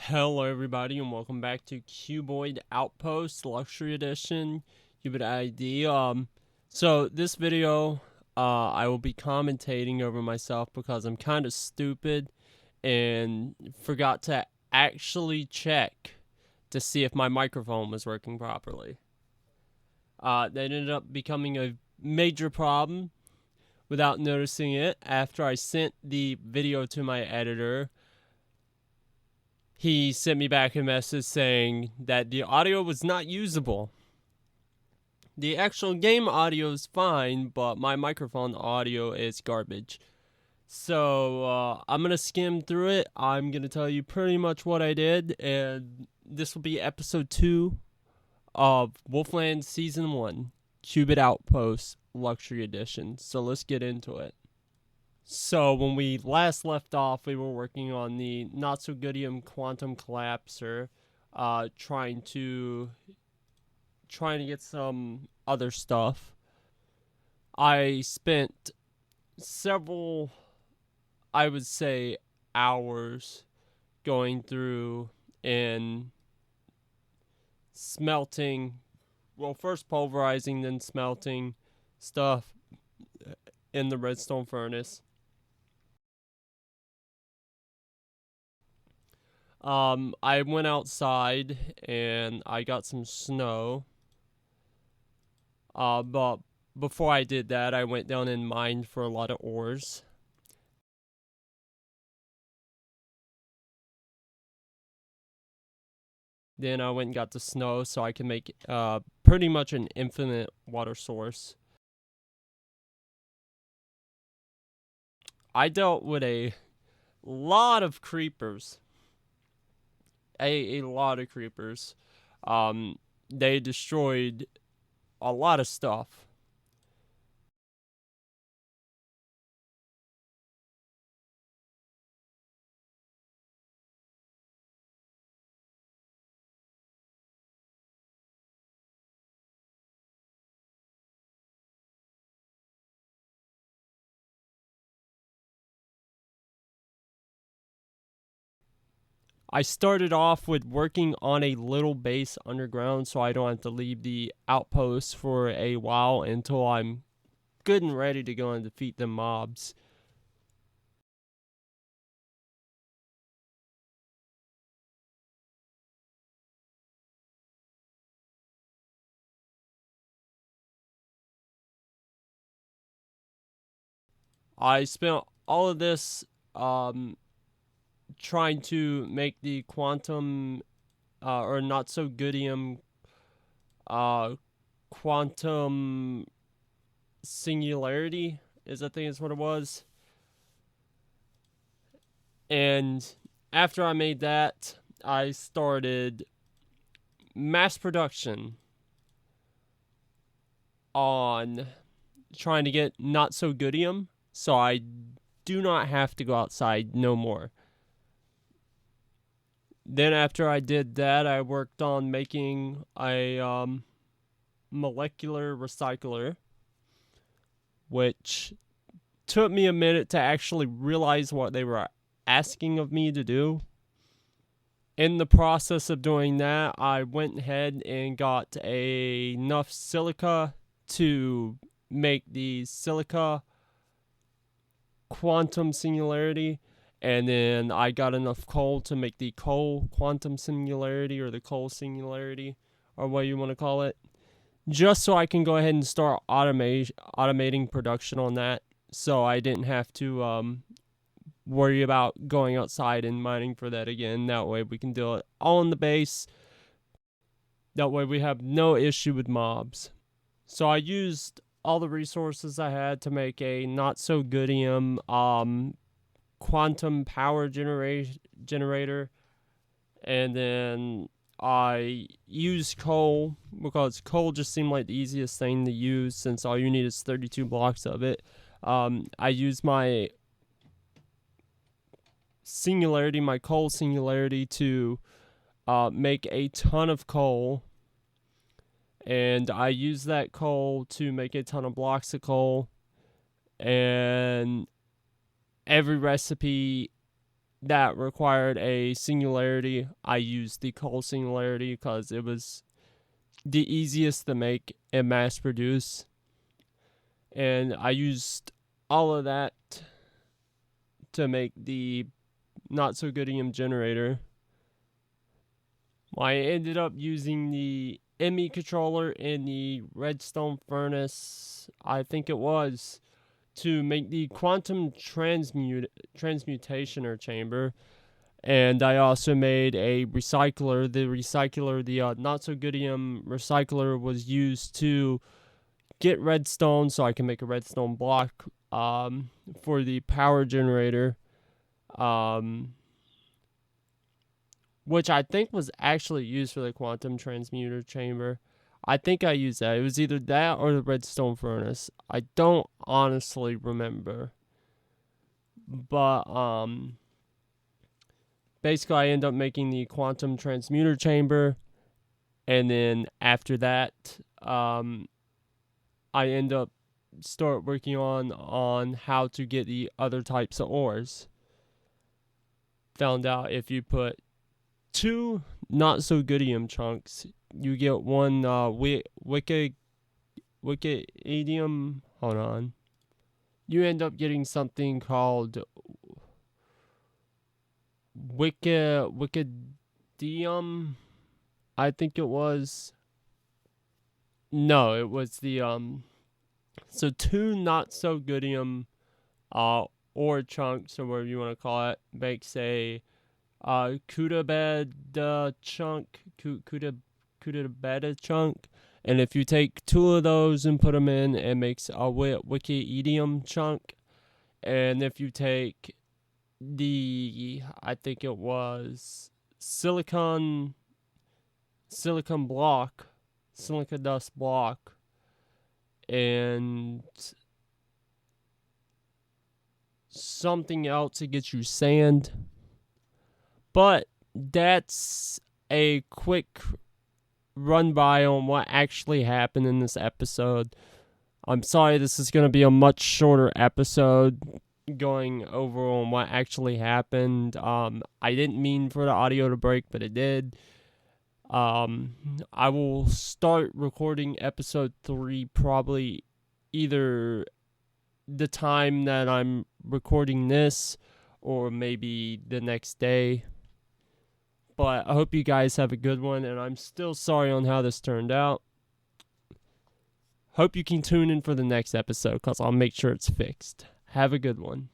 Hello everybody and welcome back to Cuboid Outpost Luxury Edition Cuboid ID. So this video I will be commentating over myself because I'm kind of stupid and forgot to actually check to see if my microphone was working properly. That ended up becoming a major problem without noticing it after I sent the video to my editor. He sent me back a message saying that the audio was not usable. The actual game audio is fine, but my microphone audio is garbage. So I'm going to skim through it. I'm going to tell you pretty much what I did, and this will be episode 2 of WolfLand Season 1, Cuboid Outpost Luxury Edition. So let's get into it. So when we last left off, we were working on the not-so-goodium quantum collapser, trying to get some other stuff. I spent several, I would say, hours going through and smelting, well, first pulverizing, then smelting stuff in the redstone furnace. I went outside and I got some snow. But before I did that, I went down and mined for a lot of ores. Then I went and got the snow so I can make pretty much an infinite water source. I dealt with a lot of creepers. A lot of creepers. They destroyed a lot of stuff. I started off with working on a little base underground so I don't have to leave the outpost for a while until I'm good and ready to go and defeat the mobs. I spent all of this trying to make the quantum or not so goodium quantum singularity I think is what it was. And after I made that, I started mass production on trying to get not so goodium so I do not have to go outside no more. Then after I did that, I worked on making a molecular recycler, which took me a minute to actually realize what they were asking of me to do. In the process of doing that, I went ahead and got enough silica to make the silica quantum singularity, and then I got enough coal to make the coal quantum singularity, or the coal singularity, or what you want to call it, just so I can go ahead and start automating production on that, so I didn't have to worry about going outside and mining for that again. That way we can do it all in the base. That way we have no issue with mobs. So I used all the resources I had to make a not so goodium quantum power generator, and then I used coal because coal just seemed like the easiest thing to use since all you need is 32 blocks of it. I used my singularity, my coal singularity, to make a ton of coal, and I used that coal to make a ton of blocks of coal, and every recipe that required a singularity, I used the coal singularity because it was the easiest to make and mass produce. And I used all of that to make the not so goodium generator. I ended up using the ME controller in the redstone furnace, I think it was, to make the quantum transmutationer chamber. And I also made a recycler. The not so goodium recycler was used to get redstone so I can make a redstone block for the power generator. Which I think was actually used for the quantum transmuter chamber. I think I used that. It was either that or the redstone furnace. I don't honestly remember. But basically I end up making the quantum transmuter chamber, and then after that I end up start working on how to get the other types of ores. Found out if you put 2 not so goodium chunks, you get one wicadium. Hold on. You end up getting something called wicadium. I think it was. No, it was the So 2 not so goodium ore chunks, or whatever you want to call it, makes a Kutabed chunk, Kutabed chunk, and if you take 2 of those and put them in, it makes a wicadium chunk. And if you take I think it was silicon dust block, and something else to get you sand. But that's a quick run by on what actually happened in this episode. I'm sorry this is going to be a much shorter episode going over on what actually happened. I didn't mean for the audio to break, but it did. I will start recording episode 3 probably either the time that I'm recording this or maybe the next day. But I hope you guys have a good one, and I'm still sorry on how this turned out. Hope you can tune in for the next episode, because I'll make sure it's fixed. Have a good one.